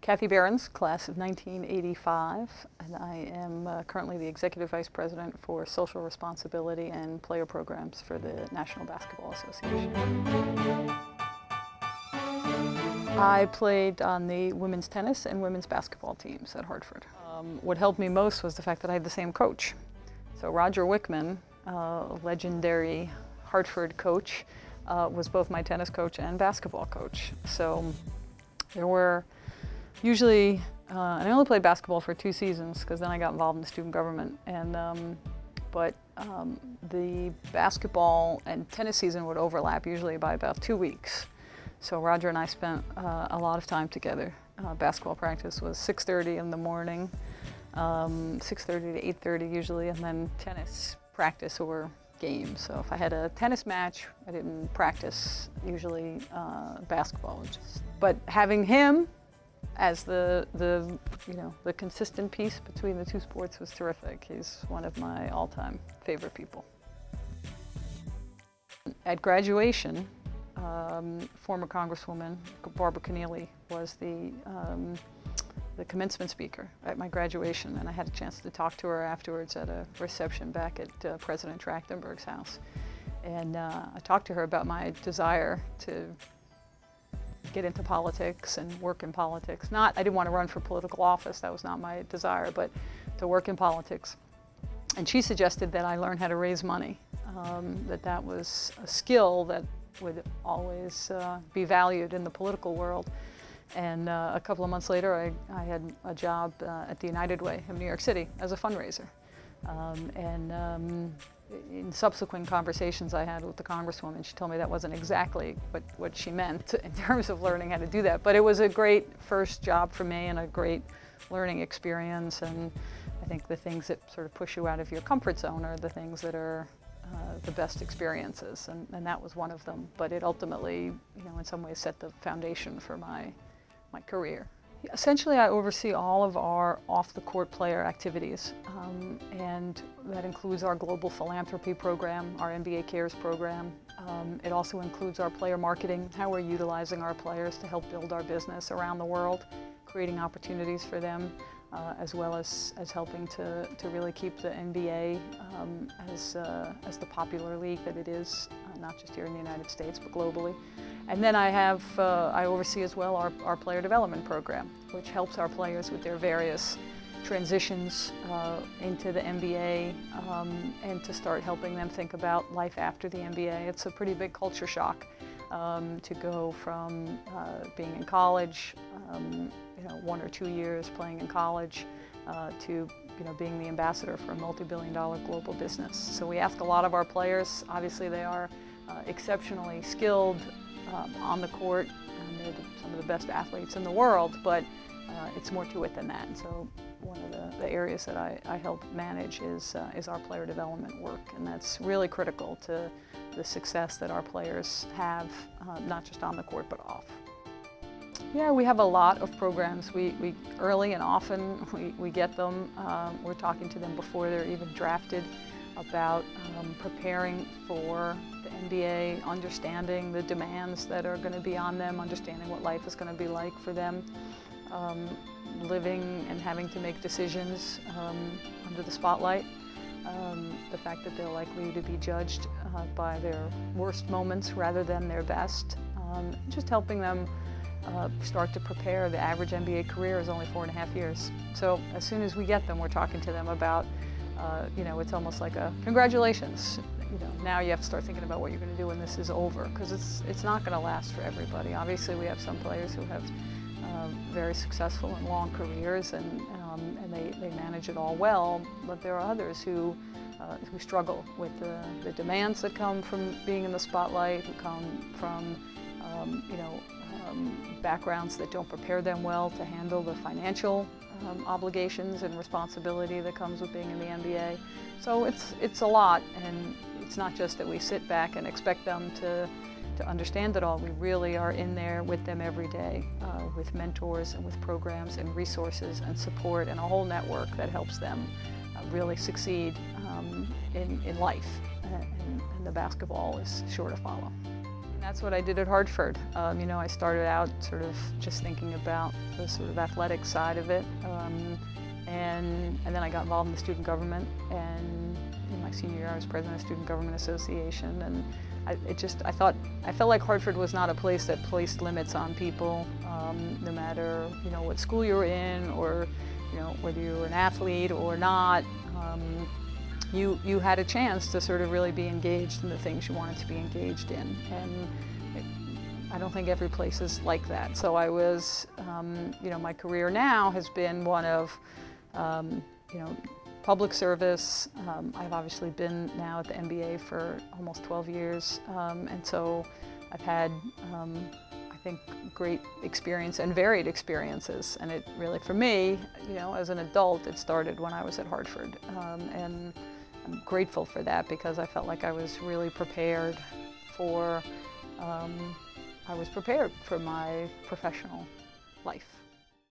Kathy Behrens, class of 1985, and I am currently the Executive Vice President for Social Responsibility and Player Programs for the National Basketball Association. I played on the women's tennis and women's basketball teams at Hartford. What helped me most was the fact that I had the same coach. So Roger Wickman, legendary Hartford coach, was both my tennis coach and basketball coach. So there were usually, and I only played basketball for 2 seasons because then I got involved in student government. And but the basketball and tennis season would overlap usually by about 2 weeks. So Roger and I spent a lot of time together. Basketball practice was 6:30 in the morning, 6:30 to 8:30 usually, and then tennis practice or games. So if I had a tennis match, I didn't practice usually basketball. But having him as the consistent piece between the two sports was terrific. He's one of my all-time favorite people. At graduation, former Congresswoman Barbara Keneally was the commencement speaker at my graduation, and I had a chance to talk to her afterwards at a reception back at President Trachtenberg's house. And I talked to her about my desire to get into politics and work in politics. I didn't want to run for political office, that was not my desire, but to work in politics. And she suggested that I learn how to raise money, that was a skill that would always be valued in the political world. And a couple of months later, I had a job at the United Way of New York City as a fundraiser. In subsequent conversations I had with the Congresswoman, she told me that wasn't exactly what she meant in terms of learning how to do that. But it was a great first job for me and a great learning experience. And I think the things that sort of push you out of your comfort zone are the things that are the best experiences, and that was one of them. But it ultimately, in some ways set the foundation for my career. Essentially, I oversee all of our off-the-court player activities, and that includes our global philanthropy program, our NBA Cares program. It also includes our player marketing, how we're utilizing our players to help build our business around the world, creating opportunities for them, as well as helping to really keep the NBA as the popular league that it is, not just here in the United States, but globally. And then I oversee as well our player development program, which helps our players with their various transitions into the NBA and to start helping them think about life after the NBA. It's a pretty big culture shock to go from being in college, 1 or 2 years playing in college, to being the ambassador for a multi-billion-dollar global business. So we ask a lot of our players. Obviously, they are exceptionally skilled on the court, and they're some of the best athletes in the world, but it's more to it than that. And so one of the areas that I help manage is our player development work, and that's really critical to the success that our players have, not just on the court, but off. Yeah, we have a lot of programs. We early and often we get them. We're talking to them before they're even drafted about preparing for the NBA, understanding the demands that are going to be on them, understanding what life is going to be like for them, living and having to make decisions under the spotlight, the fact that they're likely to be judged by their worst moments rather than their best, just helping them start to prepare. The average NBA career is only 4.5 years. So as soon as we get them, we're talking to them about, it's almost like a congratulations. Now you have to start thinking about what you're going to do when this is over, because it's not going to last for everybody. Obviously, we have some players who have very successful and long careers, and they manage it all well. But there are others who struggle with the demands that come from being in the spotlight, who come from backgrounds that don't prepare them well to handle the financial obligations and responsibility that comes with being in the NBA. So it's a lot, and it's not just that we sit back and expect them to understand it all. We really are in there with them every day, with mentors and with programs and resources and support and a whole network that helps them really succeed in life. And the basketball is sure to follow. And that's what I did at Hartford. You know, I started out sort of just thinking about the sort of athletic side of it, and then I got involved in the student government. And in my senior year, I was president of the Student Government Association, and I felt like Hartford was not a place that placed limits on people, no matter, you know, what school you were in, or, you know, whether you were an athlete or not. You had a chance to sort of really be engaged in the things you wanted to be engaged in, and I don't think every place is like that. So I was, you know, my career now has been one of, you know, public service. I've obviously been now at the NBA for almost 12 years, and so I've had, I think, great experience and varied experiences. And it really, for me, you know, as an adult, it started when I was at Hartford, and I'm grateful for that, because I felt like I was really prepared for, I was prepared for my professional life.